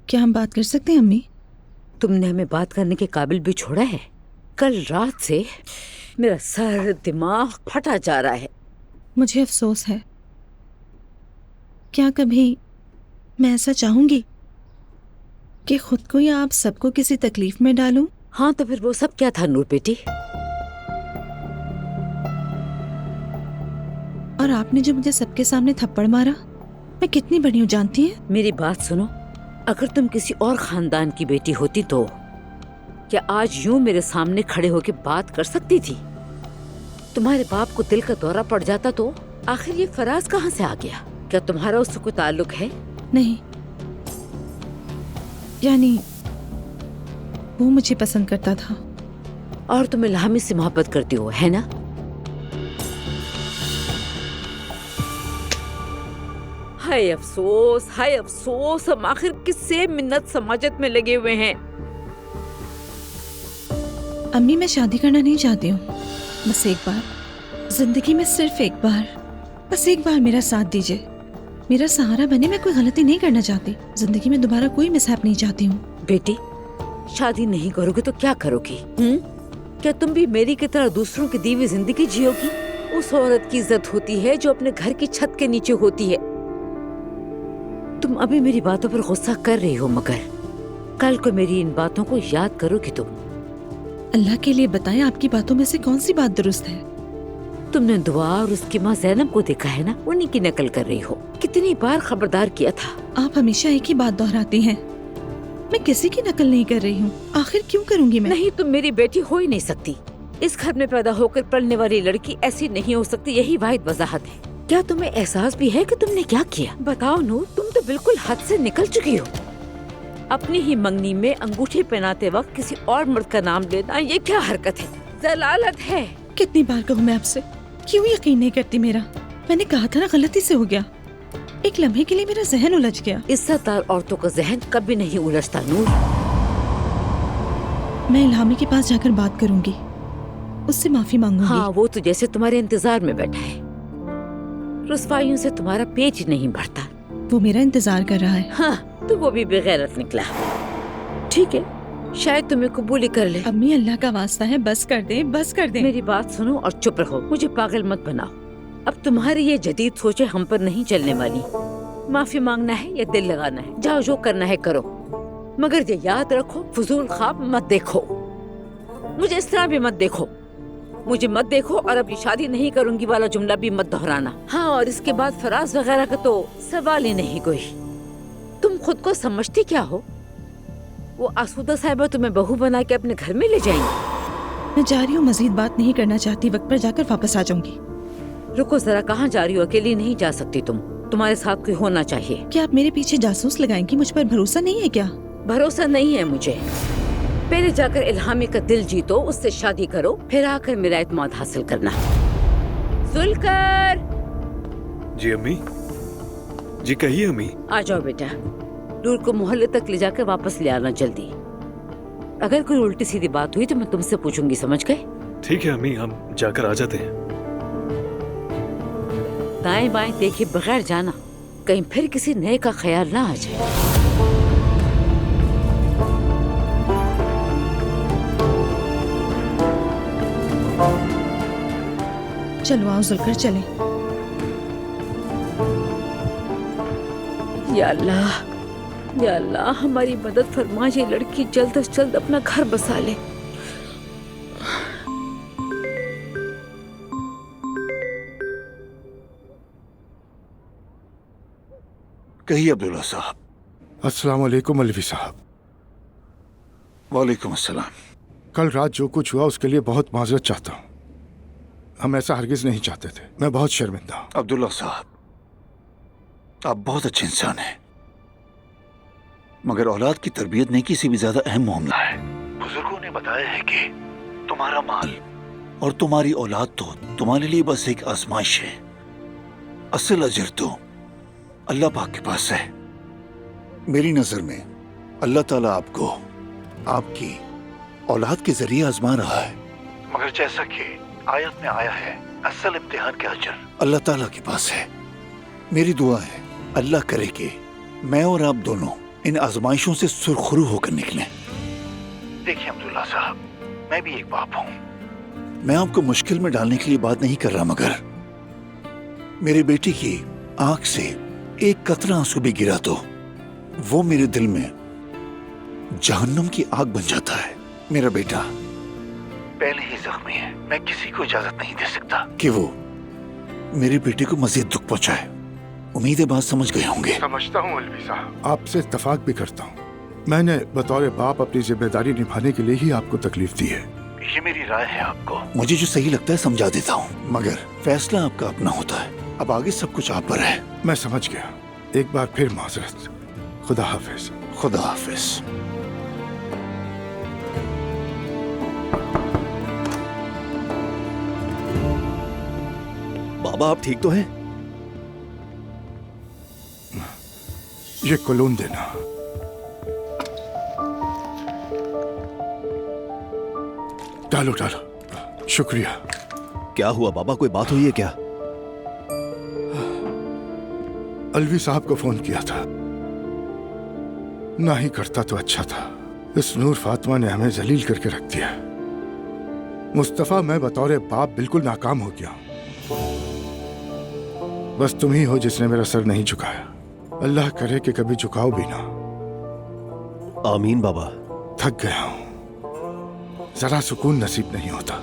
क्या हम बात कर सकते हैं अम्मी? तुमने हमें बात करने के काबिल भी छोड़ा है। कल रात से मेरा सर दिमाग फटा जा रहा है। मुझे अफसोस है। क्या कभी मैं ऐसा चाहूंगी कि खुद को या आप सबको किसी तकलीफ में डालूं? हाँ, तो फिर वो सब क्या था नूर बेटी? और आपने जो मुझे सबके सामने थप्पड़ मारा, मैं कितनी बड़ी हूँ जानती है? मेरी बात सुनो, अगर तुम किसी और खानदान की बेटी होती तो क्या आज यूं मेरे सामने खड़े होकर बात कर सकती थी? तुम्हारे बाप को दिल का दौरा पड़ जाता तो आखिर ये फराज कहाँ से आ गया? क्या तुम्हारा उससे कोई ताल्लुक है? नहीं, यानी वो मुझे पसंद करता था। और तुम इल्हामी से मोहब्बत करती हो, है ना? हाय अफसोस, हाय अफसोस, हम आखिर किससे मिन्नत समाजत में लगे हुए हैं। अम्मी, मैं शादी करना नहीं चाहती हूँ। बस एक बार जिंदगी में, सिर्फ एक बार, बस एक बार मेरा साथ दीजिए। मेरा सहारा बने। मैं कोई गलती नहीं करना चाहती। जिंदगी में दोबारा कोई मिसहैप नहीं चाहती हूँ। बेटी, शादी नहीं करोगे तो क्या करोगी? क्या तुम भी मेरी की तरह दूसरों की दी हुई जिंदगी जियोगी? उस औरत की इज्जत होती है जो अपने घर की छत के नीचे होती है। तुम अभी मेरी बातों पर गुस्सा कर रही हो, मगर कल को मेरी इन बातों को याद करोगी तुम। अल्लाह के लिए बताएं, आपकी बातों में से कौन सी बात दुरुस्त है? तुमने दुआ और उसकी माँ ज़ैनब को देखा है ना, उन्हीं की नकल कर रही हो। कितनी बार खबरदार किया था। आप हमेशा एक ही बात दोहराती हैं। मैं किसी की नकल नहीं कर रही हूँ। आखिर क्यों करूँगी मैं? नहीं, तुम मेरी बेटी हो ही नहीं सकती। इस घर में पैदा होकर पलने वाली लड़की ऐसी नहीं हो सकती, यही वाहिद वजाहत है। क्या तुम्हें एहसास भी है कि तुमने क्या किया? बताओ नूर, तुम तो बिल्कुल हद से निकल चुकी हो। अपनी ही मंगनी में अंगूठी पहनाते वक्त किसी और मर्द का नाम लेना, ये क्या हरकत है? जलालत है। कितनी बार कहूँ मैं आपसे, क्यों यकीन नहीं करती मेरा? मैंने कहा था ना, गलती से हो गया। एक लम्हे के लिए मेरा जहन उलझ गया। इज्जतदार औरतों का जहन कभी नहीं उलझता नूर। मैं इल्हामी के पास जाकर बात करूंगी, उससे माफी मांगूंगी। हाँ, वो तो जैसे तुम्हारे इंतजार में बैठा है। रुस्वाइयों से तुम्हारा पेट ही नहीं भरता। वो मेरा इंतजार कर रहा है। हाँ, तो वो भी बेगैरत निकला। ठीक है, शायद तुम्हें कबूल ही कर ले। अम्मी, अल्लाह का वास्ता है, बस कर दे, बस कर दे। मेरी बात सुनो और चुप रहो। मुझे पागल मत बनाओ। अब तुम्हारी ये जदीद सोचे हम पर नहीं चलने वाली। माफी मांगना है या दिल लगाना है, जाओ जो करना है करो, मगर ये याद रखो, फजूल ख्वाब मत देखो। मुझे इस तरह भी मत देखो। मुझे मत देखो और अब ये शादी नहीं करूंगी वाला जुमला भी मत दोहराना। हाँ, और इसके बाद फराज वगैरह का तो सवाल ही नहीं कोई। तुम खुद को समझती क्या हो? वो आसूदा साहिबा तुम्हें बहू बना के अपने घर में ले जाएंगी। मैं जा रही हूँ, मजीद बात नहीं करना चाहती। वक्त पर जाकर वापस आ जाऊंगी। रुको जरा, कहाँ जा रही हो? अकेली नहीं जा सकती तुम, तुम्हारे साथ कोई होना चाहिए। क्या आप मेरे पीछे जासूस लगाएंगी? मुझ पर भरोसा नहीं है क्या? भरोसा नहीं है मुझे। पहले जाकर इल्हामी का दिल जीतो, उससे शादी करो, फिर आकर मेरा एतमाद हासिल करना। जुल्कर। जी अम्मी। जी कहिए अम्मी। आ जाओ बेटा, नूर को मोहल्ले तक ले जाकर वापस ले आना जल्दी। अगर कोई उल्टी सीधी बात हुई तो मैं तुमसे पूछूंगी, समझ गए? ठीक है अम्मी, हम जाकर आ जाते हैं। दाएं बाएं देखे बगैर जाना, कहीं फिर किसी नए का ख्याल ना आ जाए। चलो आओ जुल्कर, चले। या अल्लाह, या अल्लाह, हमारी मदद फरमा, ये लड़की जल्द से जल्द अपना घर बसा ले। कहिए अब्दुल्ला साहब। अस्सलाम वालेकुम अलवी साहब। वालेकुम अस्सलाम। कल रात जो कुछ हुआ उसके लिए बहुत माजरत चाहता हूँ। हम ऐसा हरगिज नहीं चाहते थे। मैं बहुत शर्मिंदा हूँ। अब्दुल्ला साहब, आप बहुत अच्छे इंसान हैं, मगर औलाद की तरबियत नेकी से भी ज्यादा अहम मामला है। बुजुर्गों ने बताया है कि तुम्हारा माल और तुम्हारी औलाद तो तुम्हारे लिए बस एक आजमाइश है। असल अजर तो अल्लाह पाक के पास है। मेरी नजर में अल्लाह ताला आपको आपकी औलाद के जरिए आजमा रहा है, मगर जैसा कि आयत में आया है, असल इम्तिहान के अजर अल्लाह ताला के पास है। मेरी दुआ है अल्लाह करे कि मैं और आप दोनों इन आजमाइशों से सुरखरू होकर निकलें। देखिए अब्दुल्ला साहब, मैं भी एक बाप हूं। मैं आपको मुश्किल में डालने के लिए बात नहीं कर रहा, मगर मेरी बेटी की आंख से एक कतरा आंसू भी गिरा तो वो मेरे दिल में जहन्नुम की आग बन जाता है। मेरा बेटा पहले ही जख्मी है। मैं किसी को इजाजत नहीं दे सकता कि वो मेरी बेटी को मजीद दुख पहुंचाए। उम्मीद है बात समझ गए होंगे। समझता हूँ अलवी साहब, आपसे इत्तेफाक भी करता हूँ। मैंने बतौर बाप अपनी जिम्मेदारी निभाने के लिए ही आपको तकलीफ दी है। ये मेरी राय है, आपको मुझे जो सही लगता है समझा देता हूँ, मगर फैसला आपका अपना होता है। अब आगे सब कुछ आप पर है। मैं समझ गया। एक बार फिर माजरत। खुदा हाफिज। खुदा हाफिज। बाबा आप ठीक तो हैं? ये कुलून देना। डालो डालो। शुक्रिया। क्या हुआ बाबा, कोई बात हुई है क्या? अलवी साहब को फोन किया था, ना ही करता तो अच्छा था। इस नूर फातिमा ने हमें जलील करके रख दिया। मुस्तफा, मैं बतौर बाप बिल्कुल नाकाम हो गया। बस तुम ही हो जिसने मेरा सर नहीं झुकाया। अल्लाह करे कि कभी झुकाओ भी ना। आमीन बाबा। थक गया हूं, जरा सुकून नसीब नहीं होता।